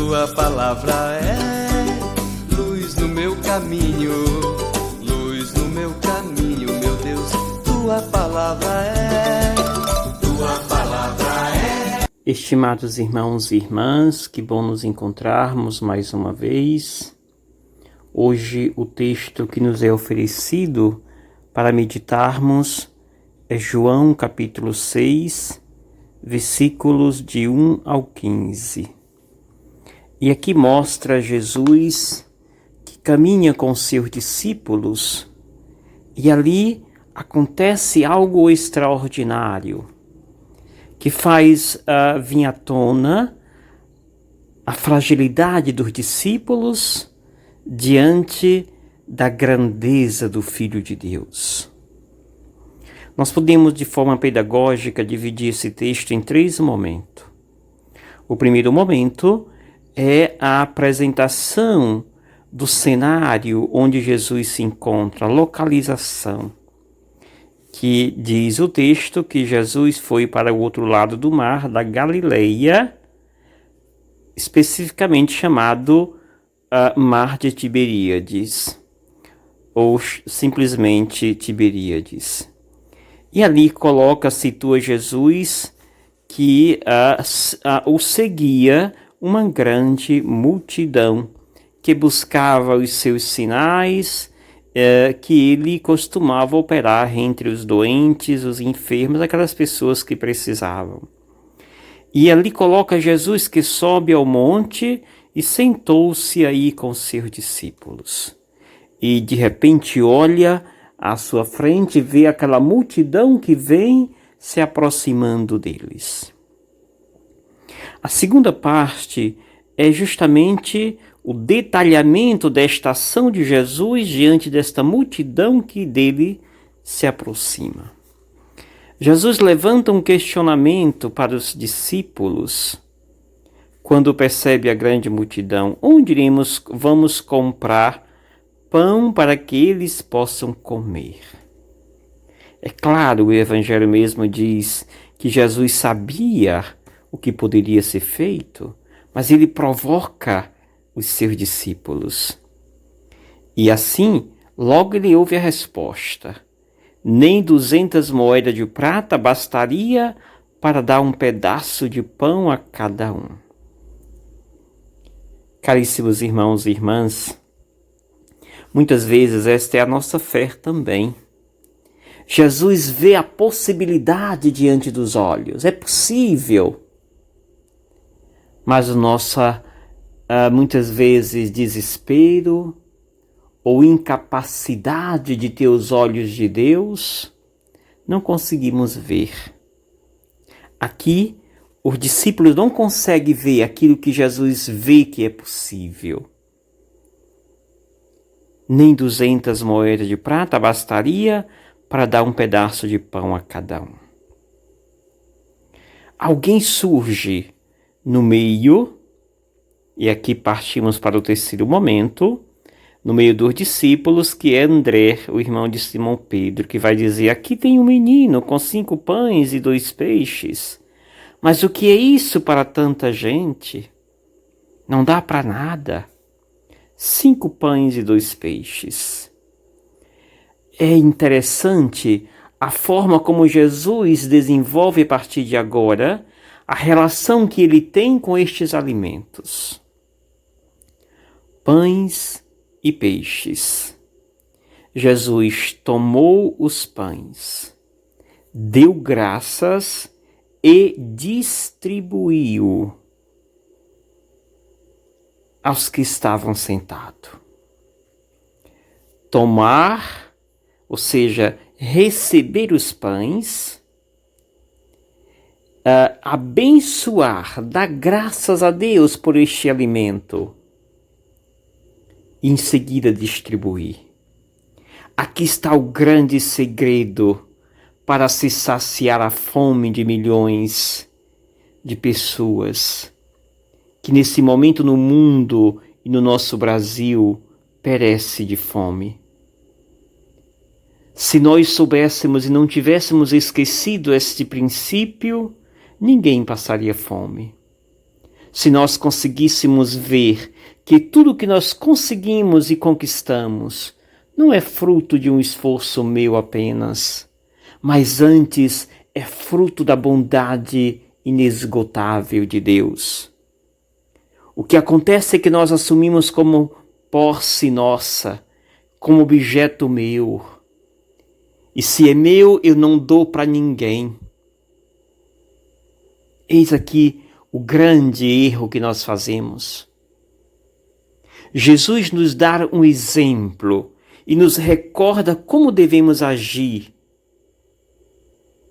tua palavra é luz no meu caminho, luz no meu caminho, meu Deus, tua palavra é, tua palavra é. Estimados irmãos e irmãs, que bom nos encontrarmos mais uma vez. Hoje o texto que nos é oferecido para meditarmos é João capítulo 6, versículos de 1 ao 15. E aqui mostra Jesus que caminha com seus discípulos e ali acontece algo extraordinário que faz vir à tona a fragilidade dos discípulos diante da grandeza do Filho de Deus. Nós podemos, de forma pedagógica, dividir esse texto em 3 momentos. O primeiro momento é a apresentação do cenário onde Jesus se encontra, a localização, que diz o texto que Jesus foi para o outro lado do mar, da Galileia, especificamente chamado Mar de Tiberíades, ou simplesmente Tiberíades. E ali situa Jesus que o seguia uma grande multidão que buscava os seus sinais que ele costumava operar entre os doentes, os enfermos, aquelas pessoas que precisavam. E ali coloca Jesus que sobe ao monte e sentou-se aí com seus discípulos. E de repente olha à sua frente, vê aquela multidão que vem se aproximando deles. A segunda parte é justamente o detalhamento desta ação de Jesus diante desta multidão que dele se aproxima. Jesus levanta um questionamento para os discípulos quando percebe a grande multidão. Onde vamos comprar pão para que eles possam comer? É claro, o Evangelho mesmo diz que Jesus sabia o que poderia ser feito, mas ele provoca os seus discípulos. E assim, logo ele ouve a resposta. Nem 200 moedas de prata bastaria para dar um pedaço de pão a cada um. Caríssimos irmãos e irmãs, muitas vezes esta é a nossa fé também. Jesus vê a possibilidade diante dos olhos, é possível. Mas muitas vezes desespero ou incapacidade de ter os olhos de Deus, não conseguimos ver. Aqui, os discípulos não conseguem ver aquilo que Jesus vê que é possível. Nem 200 moedas de prata bastaria para dar um pedaço de pão a cada um. Alguém surge no meio, e aqui partimos para o terceiro momento, no meio dos discípulos, que é André, o irmão de Simão Pedro, que vai dizer: aqui tem um menino com 5 pães e 2 peixes. Mas o que é isso para tanta gente? Não dá para nada. 5 pães e 2 peixes. É interessante a forma como Jesus desenvolve a partir de agora a relação que ele tem com estes alimentos. Pães e peixes. Jesus tomou os pães, deu graças e distribuiu aos que estavam sentados. Tomar, ou seja, receber os pães, abençoar, dar graças a Deus por este alimento, e em seguida distribuir. Aqui está o grande segredo para se saciar a fome de milhões de pessoas que nesse momento no mundo e no nosso Brasil perece de fome. Se nós soubéssemos e não tivéssemos esquecido este princípio, ninguém passaria fome. se nós conseguíssemos ver que tudo que nós conseguimos e conquistamos não é fruto de um esforço meu apenas, mas antes é fruto da bondade inesgotável de Deus. O que acontece é que nós assumimos como posse nossa, como objeto meu. E se é meu, eu não dou para ninguém. Eis aqui o grande erro que nós fazemos. Jesus nos dá um exemplo e nos recorda como devemos agir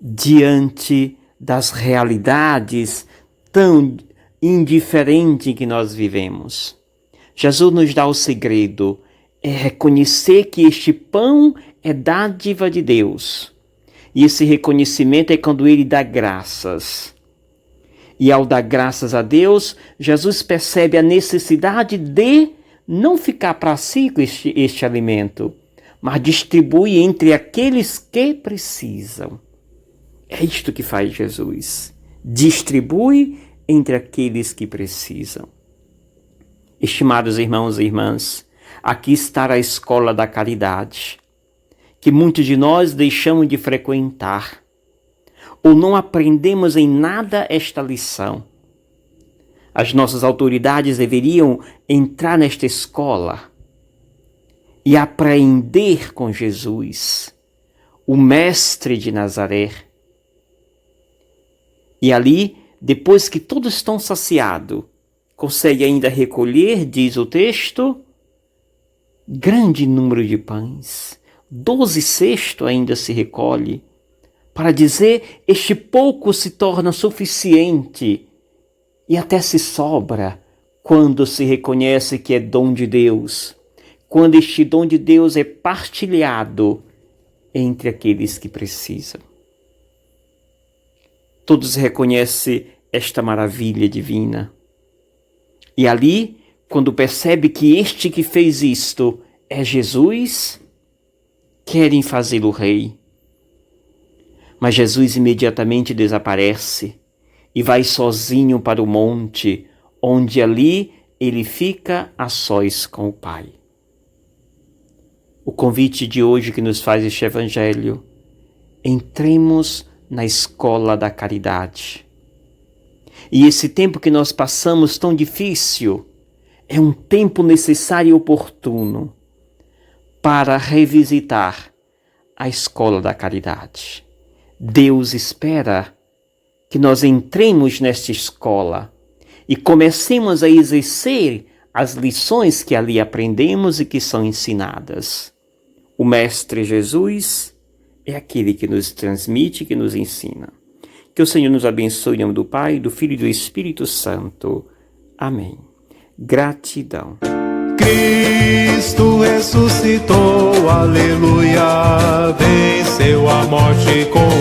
diante das realidades tão indiferentes que nós vivemos. Jesus nos dá o segredo, é reconhecer que este pão é dádiva de Deus. E esse reconhecimento é quando ele dá graças. E ao dar graças a Deus, Jesus percebe a necessidade de não ficar para si com este alimento, mas distribui entre aqueles que precisam. É isto que faz Jesus. Distribui entre aqueles que precisam. Estimados irmãos e irmãs, aqui está a escola da caridade, que muitos de nós deixamos de frequentar, ou não aprendemos em nada esta lição. As nossas autoridades deveriam entrar nesta escola e aprender com Jesus, o Mestre de Nazaré. E ali, depois que todos estão saciados, consegue ainda recolher, diz o texto, grande número de pães. 12 cestos ainda se recolhe, para dizer, este pouco se torna suficiente e até se sobra quando se reconhece que é dom de Deus, quando este dom de Deus é partilhado entre aqueles que precisam. Todos reconhecem esta maravilha divina. E ali, quando percebe que este que fez isto é Jesus, querem fazê-lo rei. Mas Jesus imediatamente desaparece e vai sozinho para o monte, onde ali ele fica a sós com o Pai. O convite de hoje que nos faz este Evangelho: entremos na escola da caridade. E esse tempo que nós passamos tão difícil é um tempo necessário e oportuno para revisitar a escola da caridade. Deus espera que nós entremos nesta escola e comecemos a exercer as lições que ali aprendemos e que são ensinadas. O Mestre Jesus é aquele que nos transmite, que nos ensina. Que o Senhor nos abençoe em nome do Pai, do Filho e do Espírito Santo. Amém. Gratidão. Cristo ressuscitou, aleluia, venceu a morte com